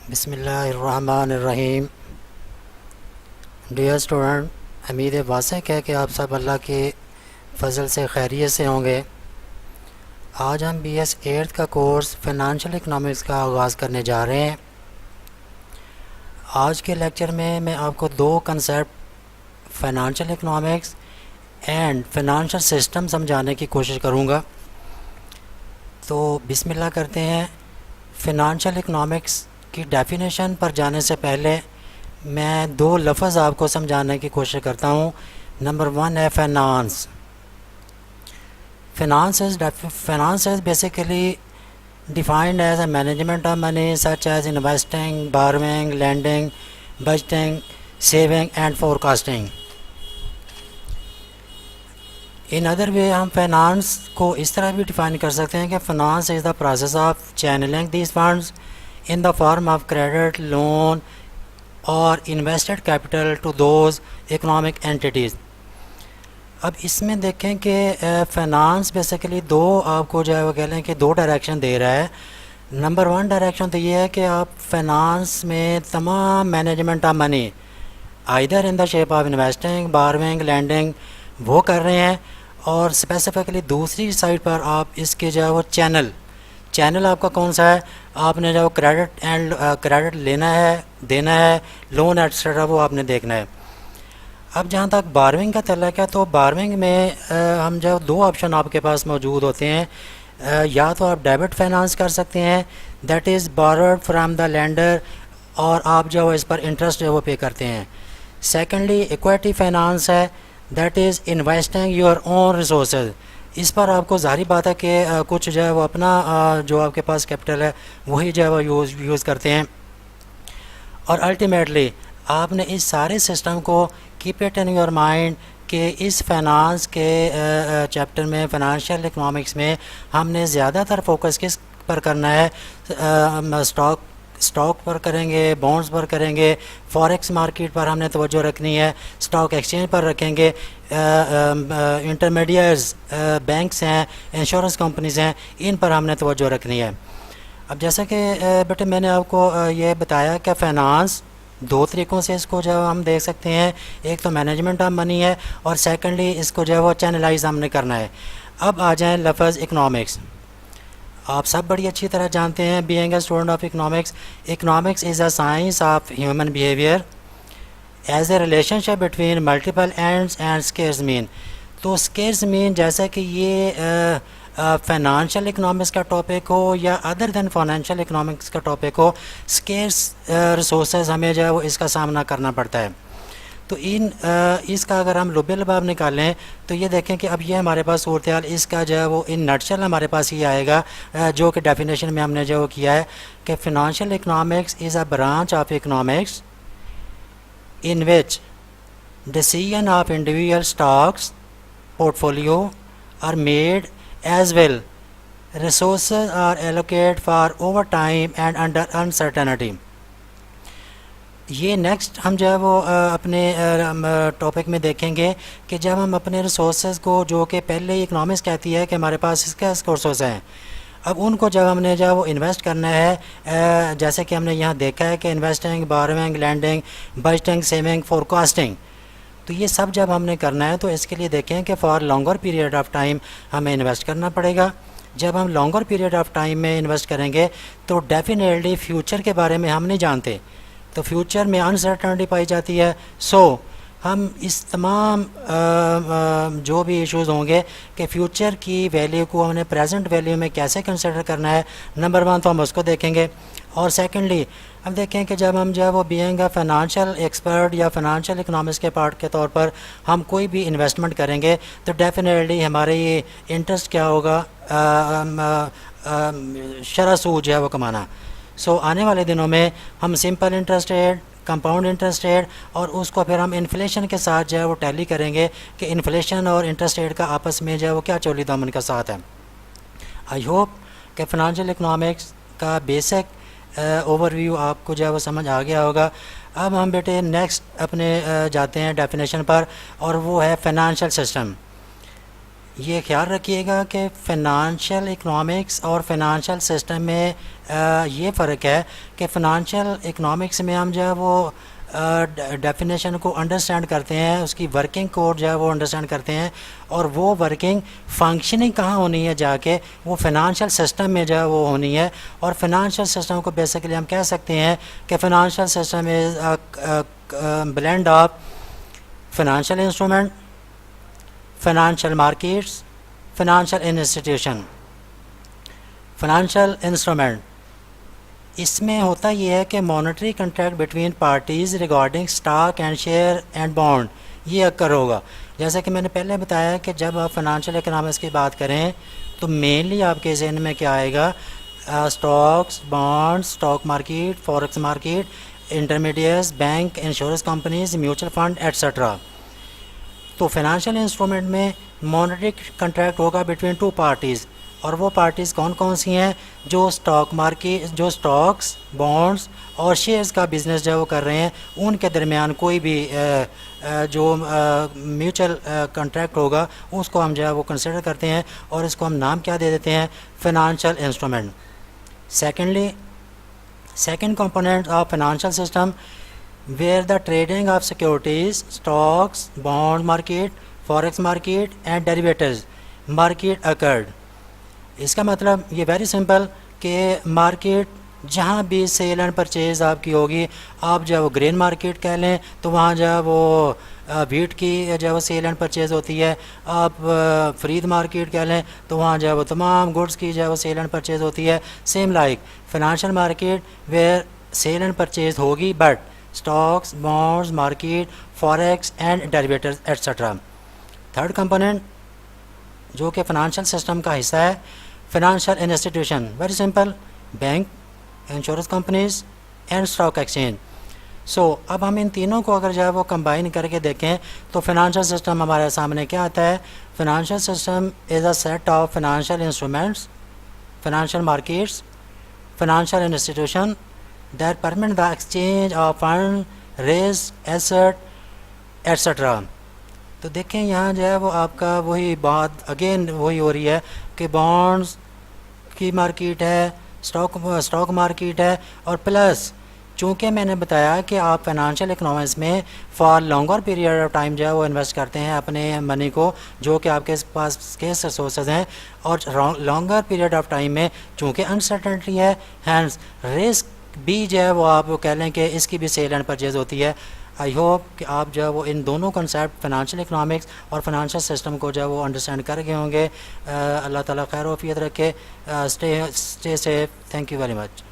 बिस्मिल्लाहिर्रहमानिर्रहीम। Dear student, उम्मीद वासिक है कि आप सब अल्लाह के फजल से खैरियत से होंगे। आज हम BS 8th का कोर्स फ़ाइनेंशियल इकनॉमिक्स का आगाज़ करने जा रहे हैं। आज के लेक्चर में मैं आपको दो concept financial economics and financial system समझाने की कोशिश करूँगा। तो बिस्मिल्लाह करते हैं। फ़ाइनेंशियल इकनॉमिक्स की डेफिनेशन पर जाने से पहले मैं दो लफ्ज़ आपको समझाने की कोशिश करता हूँ। नंबर वन है finance. Finance is basically defined as a management of money such as investing, borrowing, lending, budgeting, saving and forecasting. In other way हम फाइनेंस को इस तरह भी डिफाइन कर सकते हैं कि finance is the process of channelling these funds in the form of credit, loan और invested capital to those economic entities. अब इसमें देखें कि फाइनेंस बेसिकली दो आपको जो है वो कह लें कि दो डायरेक्शन दे रहा है। नंबर वन डायरेक्शन तो ये है कि आप फाइनेंस में तमाम management of money either in the shape of investing, borrowing, lending वो कर रहे हैं, और स्पेसिफिकली दूसरी साइड पर आप इसके जो है वो चैनल आपका कौन सा है, आपने जो क्रेडिट लेना है, देना है, लोन एक्सेट्रा वो आपने देखना है। अब जहाँ तक बारविंग का तल्लुक़ है तो बारविंग में हम जो दो ऑप्शन आपके पास मौजूद होते हैं। या तो आप डेबिट फाइनेंस कर सकते हैं, that is borrowed from the lender, और आप जो इस पर इंटरेस्ट जो वो पे करते हैं। सेकेंडली इक्विटी फाइनेंस है, that is investing your own resources. इस पर आपको ज़ाहिर बात है कि कुछ जो है वो अपना जो आपके पास कैपिटल है वही जो है वो यूज़ करते हैं। और अल्टीमेटली आपने इस सारे सिस्टम को keep it in your mind कि इस फाइनेंस के चैप्टर में फाइनेंशियल इकनॉमिक्स में हमने ज़्यादातर फोकस किस पर करना है, स्टॉक पर करेंगे, बॉन्ड्स पर करेंगे, फॉरेक्स मार्केट पर हमने तवज्जो रखनी है, स्टॉक एक्सचेंज पर रखेंगे, इंटरमीडिएट्स बैंक्स हैं, इंश्योरेंस कंपनीज़ हैं, इन पर हमने तवज्जो रखनी है। अब जैसा कि बेटे मैंने आपको ये बताया कि फ़ाइनेंस दो तरीक़ों से इसको जो हम देख सकते हैं, एक तो मैनेजमेंट ऑफ मनी है और सेकेंडली इसको जो है वो चैनलाइज हमने करना है। अब आ जाएँ लफ्ज़ इकनॉमिक्स। आप सब बड़ी अच्छी तरह जानते हैं, being a student of economics is a science of human behaviour as a relationship between multiple ends and scarce means. तो स्केर्स मीन जैसा कि ये फाइनेंशियल इकनॉमिक्स का टॉपिक हो या अदर दैन फाइनेंशियल इकनॉमिक्स का टॉपिक हो, स्केर्स रिसोर्सेज हमें जो है वो इसका सामना करना पड़ता है। तो इसका अगर हम लुबे लबाब निकालें तो ये देखें कि अब ये हमारे पास सूरत हाल इसका जो है वो इन नटशल हमारे पास ये आएगा, जो कि डेफिनेशन में हमने जो किया है कि financial economics is a branch of economics in which decision of individual stocks portfolio are made, as well resources are allocated for overtime and under uncertainty। ये नेक्स्ट हम जो है वो अपने टॉपिक में देखेंगे कि जब हम अपने रिसोर्सेज को, जो कि पहले ही इकनॉमिक्स कहती है कि हमारे पास इसका रिसोर्स हैं, अब उनको जब हमने जो वो इन्वेस्ट करना है, जैसे कि हमने यहाँ देखा है कि investing, borrowing, lending, budgeting, saving, forecasting, तो ये सब जब हमने करना है तो इसके लिए देखें कि for longer period of time हमें इन्वेस्ट करना पड़ेगा। जब हम लॉन्गर पीरियड ऑफ टाइम में इन्वेस्ट करेंगे तो डेफिनेटली फ्यूचर के बारे में हम नहीं जानते, तो फ्यूचर में अनसर्टनिटी पाई जाती है। सो हम इस तमाम जो भी इश्यूज़ होंगे कि फ़्यूचर की वैल्यू को हमने प्रेजेंट वैल्यू में कैसे कंसिडर करना है, नंबर वन तो हम उसको देखेंगे। और सेकेंडली हम देखें कि जब हम जो है वो बीइंग अ फाइनेंशियल एक्सपर्ट या फाइनेंशियल इकनॉमिक्स के पार्ट के तौर पर हम कोई भी इन्वेस्टमेंट करेंगे तो डेफिनेटली हमारे ये इंटरेस्ट क्या होगा, शरह सूद जो है वो कमाना। सो आने वाले दिनों में हम simple interest rate, compound interest rate, और उसको फिर हम इन्फ्लेशन के साथ जो है वो टैली करेंगे कि इन्फ्लेशन और इंटरेस्ट रेट का आपस में जो है वो क्या चोली दामन का साथ है। आई होप कि फाइनेंशियल इकनॉमिक्स का बेसिक ओवरव्यू आपको जो है वो समझ आ गया होगा। अब हम बेटे नेक्स्ट अपने जाते हैं डेफिनेशन पर, और वो है फाइनेंशियल सिस्टम। ये ख्याल रखिएगा कि फ़िनांशियल इकनॉमिक्स और फिनंशियल सिस्टम में ये फ़र्क है कि फ़िनांशियल इकनॉमिक्स में हम जो है वो डेफिनेशन को अंडरस्टैंड करते हैं, उसकी वर्किंग कोड जो है वो अंडरस्टैंड करते हैं, और वो वर्किंग फंक्शनिंग कहाँ होनी है जाके वो फिनंशियल सिस्टम में जो है वो होनी है। और फिनंशियल सिस्टम को बेसिकली हम कह सकते हैं कि financial system is blend of financial instrument, financial markets, financial institution। financial instrument इसमें होता ये है कि monetary contract between parties regarding stock and share and bond ये अक्कर होगा। जैसा कि मैंने पहले बताया कि जब आप फाइनेंशियल इकनॉमिक्स की बात करें तो मेनली आपके जहन में क्या आएगा, stocks, bonds, stock market, forex market, intermediates, bank, insurance companies, mutual fund etcetera. तो फाइनेंशियल इंस्ट्रूमेंट में मॉनेटरी कंट्रैक्ट होगा बिटवीन टू पार्टीज़, और वो पार्टीज़ कौन कौन सी हैं, जो स्टॉक मार्केट, जो स्टॉक्स, बॉन्ड्स और शेयर्स का बिज़नेस जो है वो कर रहे हैं, उनके दरमियान कोई भी जो म्यूचुअल कंट्रैक्ट होगा उसको हम जो है वो कंसिडर करते हैं, और इसको हम नाम क्या दे देते हैं, financial instrument. Secondly, second component of financial system where the trading of securities, stocks, bond market, forex market and derivatives market occurred। इसका मतलब ये वेरी सिंपल कि मार्केट जहाँ भी सेल एंड परचेज़ आपकी होगी, आप जो है वो ग्रेन मार्केट कह लें तो वहाँ जो है वो वीट की जो है वो सेल एंड परचेज़ होती है, आप फ्रीद मार्केट कह लें तो वहाँ जो है वो तमाम गुड्स की जो है वो सेल एंड परचेज़ होती है। Same like financial market where sell and purchase होगी but stocks, bonds market, forex and derivatives etcetera. Third component जो कि फाइनेंशियल सिस्टम का हिस्सा है, financial institution, very simple, bank, insurance companies and stock exchange. So अब हम इन तीनों को अगर जो है वो कंबाइन करके देखें तो फाइनेंशियल सिस्टम हमारे सामने क्या आता है। Financial system is a set of financial instruments, financial markets, financial institution that permit the exchange of fund, risk, asset etcetera. तो देखें यहाँ जो है वो आपका वही बात अगेन वही हो रही है कि बॉन्ड्स की मार्केट है, स्टॉक मार्केट है, और प्लस चूँकि मैंने बताया कि आप फाइनेंशियल इकनॉमिक्स में for longer period of time जो है वो इन्वेस्ट करते हैं अपने मनी को, जो कि आपके पास स्केर्स रिसोर्सेज हैं, और लॉन्गर पीरियड ऑफ टाइम में चूँकि अनसर्टेनिटी है, हैंस रिस्क भी जो है वो आप कह लें कि इसकी भी सेल एंड परचेज़ होती है। आई होप कि आप जो है वो इन दोनों कंसेप्ट फाइनेंशियल इकनॉमिक्स और फाइनेंशियल सिस्टम को जो है वो अंडरस्टैंड कर गए होंगे। अल्लाह ताला खैर वफ़ियत रखे। Stay safe. Thank you very much.